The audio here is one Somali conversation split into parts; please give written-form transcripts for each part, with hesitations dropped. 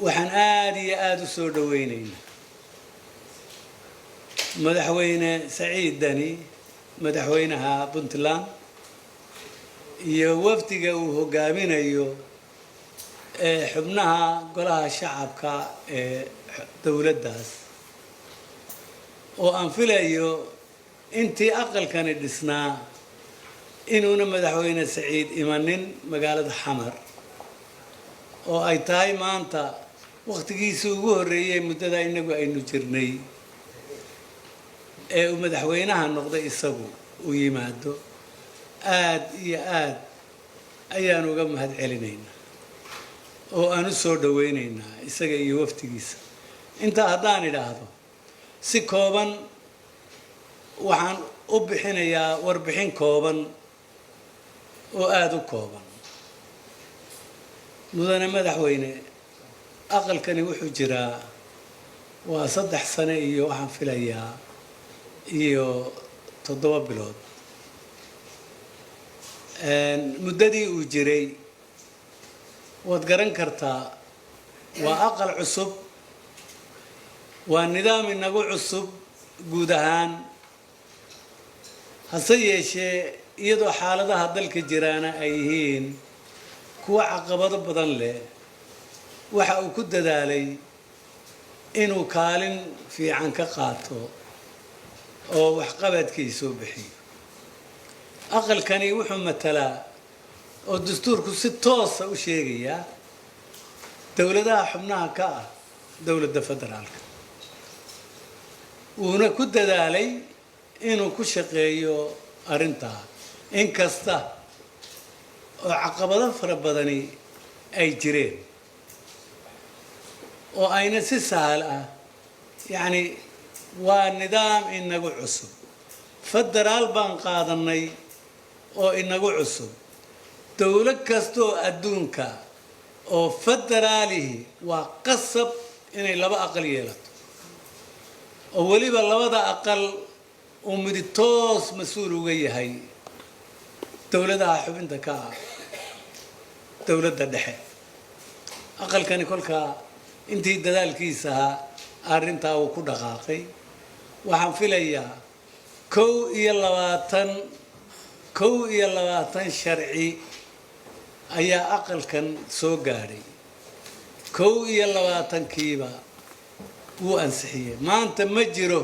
waxaan aad iyo aad u soo dhaweynaynaa madaxweyne Saciid Dani madaxweynaha Puntland iyo wafdiga uu hogaaminayo xubnaha golaha shacabka ee dawladdaas oo aan filayo intii aqalkani dhisnaa inuuna madaxweyne Saciid imanin magaalada Xamar oo ay tahay maanta waqtigiisii ugu horeeyay muddada inagu aynu jirnay ee uu madaxweynaha noqday isagu uu yimaado aad iyo aad ayaan uga mahad celinaynaa oo aan u soo dhaweynaynaa isaga iyo waftigiisa inta haddaan idhaahdo si kooban waxaan u bixinayaa warbixin kooban oo aad u kooban mudane madaxweyne aqalkani wuxuu jiraa waa 3 sano iyo waxaan filayaa iyo 7 bilood muddadii uu jiray waad garan kartaa waa aqal cusub waa nidaam inagu cusub guud ahaan hase yeeshee iyadoo xaaladaha dalka jiraana ay yihiin kuwa caqabado badan leh waxa uu ku dadaalay inuu kaalin fiican ka qaato oo wax qabadkiisa u bixiyo aqalkani wuxuu matalaa oo dastuurku si toos ah u sheegaya dawladaha xubnaha ka ah dawladda federaalka wuuna ku dadaalay inuu ku shaqeeyo arrintaa inkasta oo caqabado fara badani ay jireen oo ayna si sahal ah yani waa nidaam inagu cusub federaal baan qaadanay oo inagu cusub dawlad kasta oo adduunka oo federaalihi waa qasab inay 2 aqal yeelato oo waliba 2 aqal uu mid toos mas'uul uga yahay dawladaha xubinta ka ah dawladda dhexe aqalkani kolka intii dadaalkiisa arrintaa uu ku dhaqaaqay waxaan filayaa 21 sharci ayaa aqalkan soo gaadhay 21 kiiba wuu ansixiyay maanta ma jiro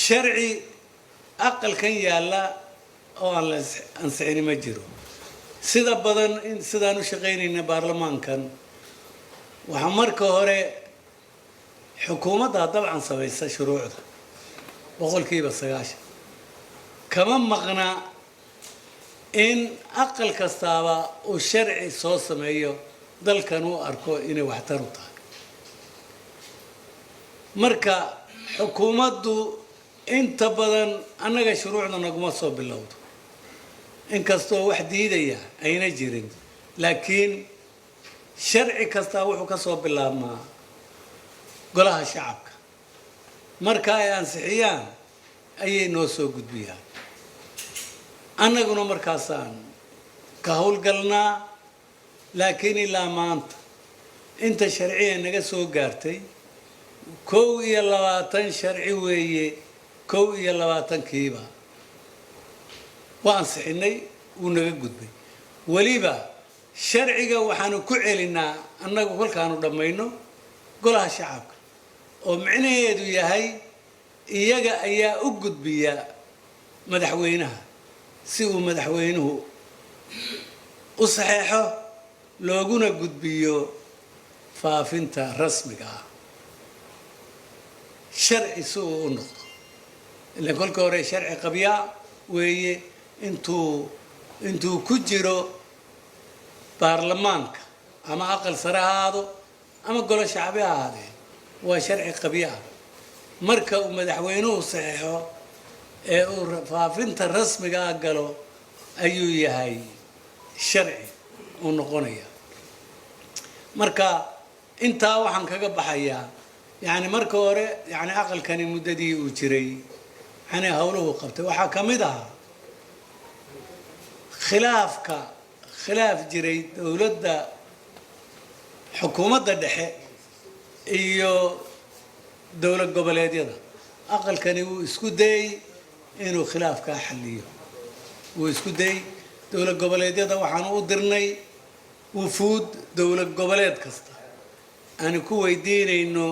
sharci aqalkan yaala oo aan la ansixin ma jiro sida badan in sidaan u shaqeynayna baarlamaankan waxa marka hore xukuumadda dabcan samaysa shuruucda 90% kama maqna in aqal kastaaba uu sharci soo sameeyo dalkan uu arko inay waxtar u tahay marka xukuumaddu inta badan annaga shuruucda naguma soo bilowdo inkastoo wax diidaya ayna jirin laakiin sharci kasta wuxuu ka soo bilaabmaa golaha shacabka marka ay ansixiyaan ayay noo soo gudbiyaan annaguna markaasaan ka howlgalnaa laakiin ilaa maanta inta sharciga naga soo gaartay 21 sharci weeye 21 kiiba waa ansixinay uu naga gudbay waliba sharciga waxaanu ku celinaa annagu kolkaanu dhammayno golaha shacabka oo micnaheedu yahay iyaga ayaa u gudbiya madaxweynaha si uu madaxweynuhu u saxeexo looguna gudbiyo faafinta rasmiga ah sharci si uu u noqdo ilaa kolka hore sharci qabyaa weeye intuu ku jiro baarlamaanka ama aqal sare ha ahaado ama golo shacbi ha ahaadee waa sharci qabyo ah marka uu madaxweynuhu saxeexo ee uu faafinta rasmiga ah galo ayuu yahay sharci uu noqonaya marka intaa waxaan kaga baxayaa yani marka hore yani aqalkani muddadii uu jiray yani hawluhu qabtay waxaa ka mid ah khilaaf jiray dawladda xukuumadda dhexe iyo dowlad goboleedyada aqalkani wuu isku dayay inuu khilaafkaa xalliyo wuu isku dayay dowlad goboleedyada waxaan u dirnay wufuud dowlad goboleed kasta aan ku weydiinayno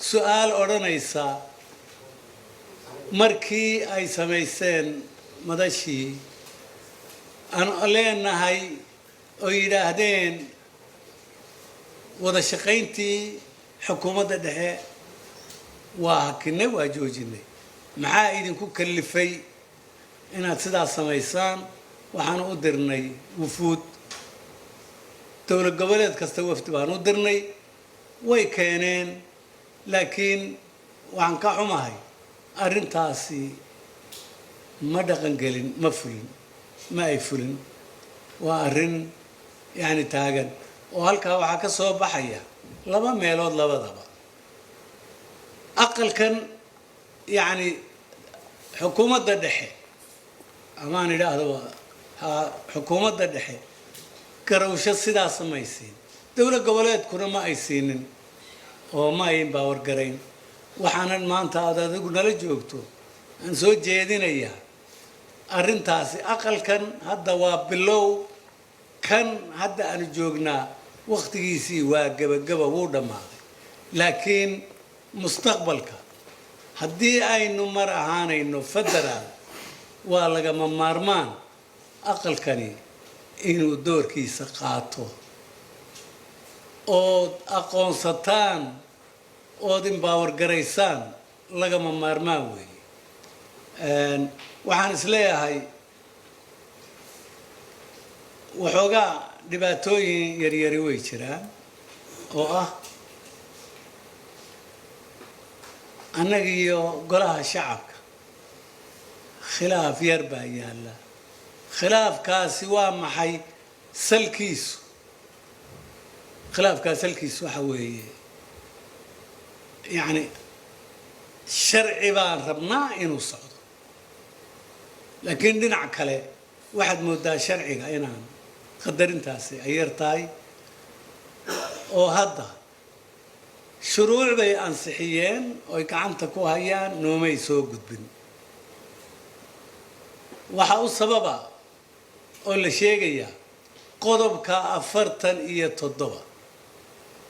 su'aal odhanaysa markii ay samaysteen madashii aan leenahay oo yidhaahdeen wada shaqayntii xukuumadda dhexe waa hakinay waa joojinay maxaa idinku kallifay inaad sidaas samaysaan waxaan u dirnay wufuud dowlad goboleed kasta wafdi baan u dirnay way keeneen laakiin waxaan ka xumahay arrintaasi ma dhaqan gelin ma fulin ma ay fulin waa arrin yani taagan oo halkaa waxaa ka soo baxaya laba meelood labadaba aqalkan yani xukuumadda dhexe amaan idhaahdo xukuumadda dhexe garawsho sidaas ma ay siin dowlad goboleedkuna ma ay siinin oo ma ay baawargarayn waxaanan maanta aad adigu nala joogto aan soo jeedinayaa arrintaasi aqalkan hadda waa bilow kan hadda aanu joognaa wakhtigiisii waa gebagaba wuu dhammaaday laakiin mustaqbalka haddii aynu mar ahaanayno federaal waa lagama maarmaan aqalkani inuu doorkiisa qaato ood aqoonsataan ood imbaawargaraysaan lagama maarmaan weeye waxaan isleeyahay waxoogaa dhibaatooyin yaryari way jiraan oo ah annaga iyo golaha shacabka khilaaf yar baa yaalla khilaafkaasi waa maxay salkiisu khilaafkaas salkiisu waxa weeye يعني شرعي بان ربنا إنه صعد لكن دينع كله واحد مدة شرعي أنا قدر انتاسي أيرتاي وهذا شروع بي أنصحيين ويكعنتكو هيان نومي سوق بن وحاو السببا ولا شيء قضب كأفرتن إيه تضبا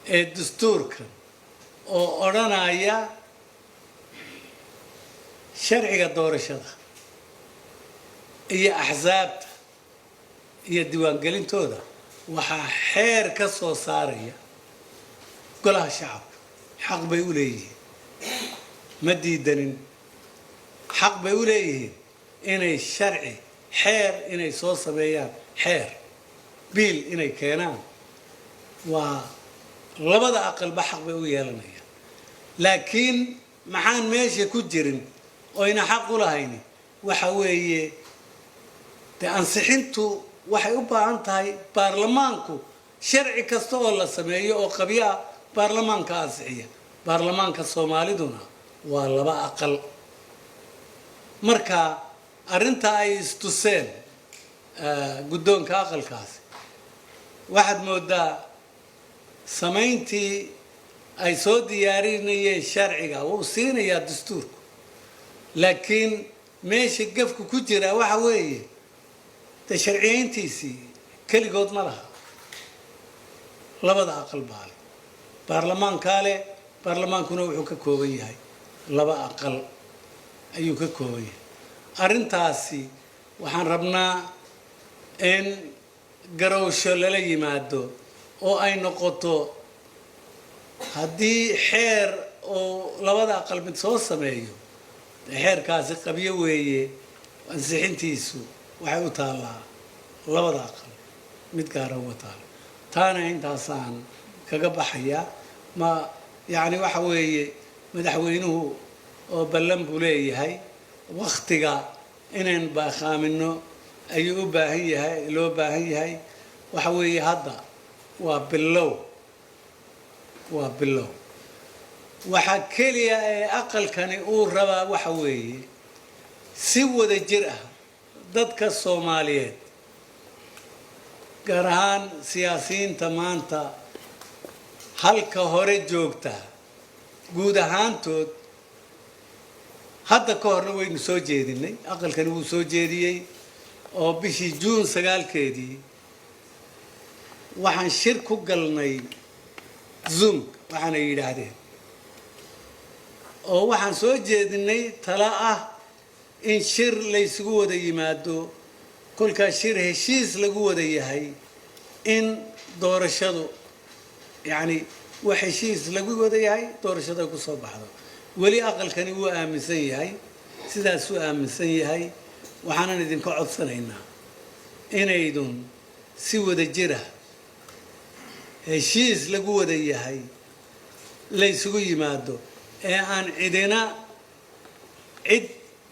الدستور كان oo odhanaya sharciga doorashada iyo axsaabta iyo diiwaangelintooda waxaa xeer ka soo saaraya golaha shacabka xaq bay u leeyihiin ma diidanin xaq bay u leeyihiin inay sharci xeer inay soo sameeyaan xeer biil inay keenaan waa labada aqalba xaq bay u yeelanayaan laakiin maxaan meesha ku jirin oo ina xaq u lahayn waxa weeye de ansixintu waxay u baahan tahay baarlamaanku sharci kasta oo la sameeyo oo qabiya baarlamaanka ansixiya baarlamaanka Soomaaliduna waa laba aqal marka arinta ay istuseen guddoonka aqalkaas waxaad moodaa samayntii ay soo diyaarinayeen sharciga wuu siinayaa dastuurku laakiin meesha gafku ku jira waxa weeye de sharciyeyntiisii keligood ma laha labada aqal baale baarlamaankaale baarlamaankuna wuxuu ka kooban yahay laba aqal ayuu ka kooban yahay arrintaasi waxaan rabnaa in garawsho lala yimaado oo ay noqoto haddii xeer oo labada aqal mid soo sameeyo xeerkaasi qabyo weeye ansixintiisu waxay u taallaa labada aqal mid gaara uga taalo taana intaasaan kaga baxaya ma yani waxa weeye madaxweynuhu oo ballan buu leeyahay wakhtiga inaan baaqaamino ayuu u baahan yahay loo baahan yahay waxa weeye hadda waa bilow waxa kaliya ee aqalkani uu rabaa waxa weeye si wada jir ah dadka Soomaaliyeed gaar ahaan siyaasiyiinta maanta halka hore joogta guud ahaantood hadda ka horna waynu soo jeedinay aqalkani wuu soo jeediyey oo bishii Juun 9keedii waxaan shir ku galnay Zoom waxaana yiraahdeen oo waxaan soo jeedinay tala ah in shir la isugu wada yimaado kolka shir heshiis lagu wada yahay in doorashadu yani wax heshiis lagu wada yahay doorashada ku soo baxdo wali aqalkani wuu aaminsan yahay sidaas uu aaminsan yahay waxaan idinka codsanaynaa inaydun si wada jira heshiis lagu wada yahay la isugu yimaado ee aan cidina cid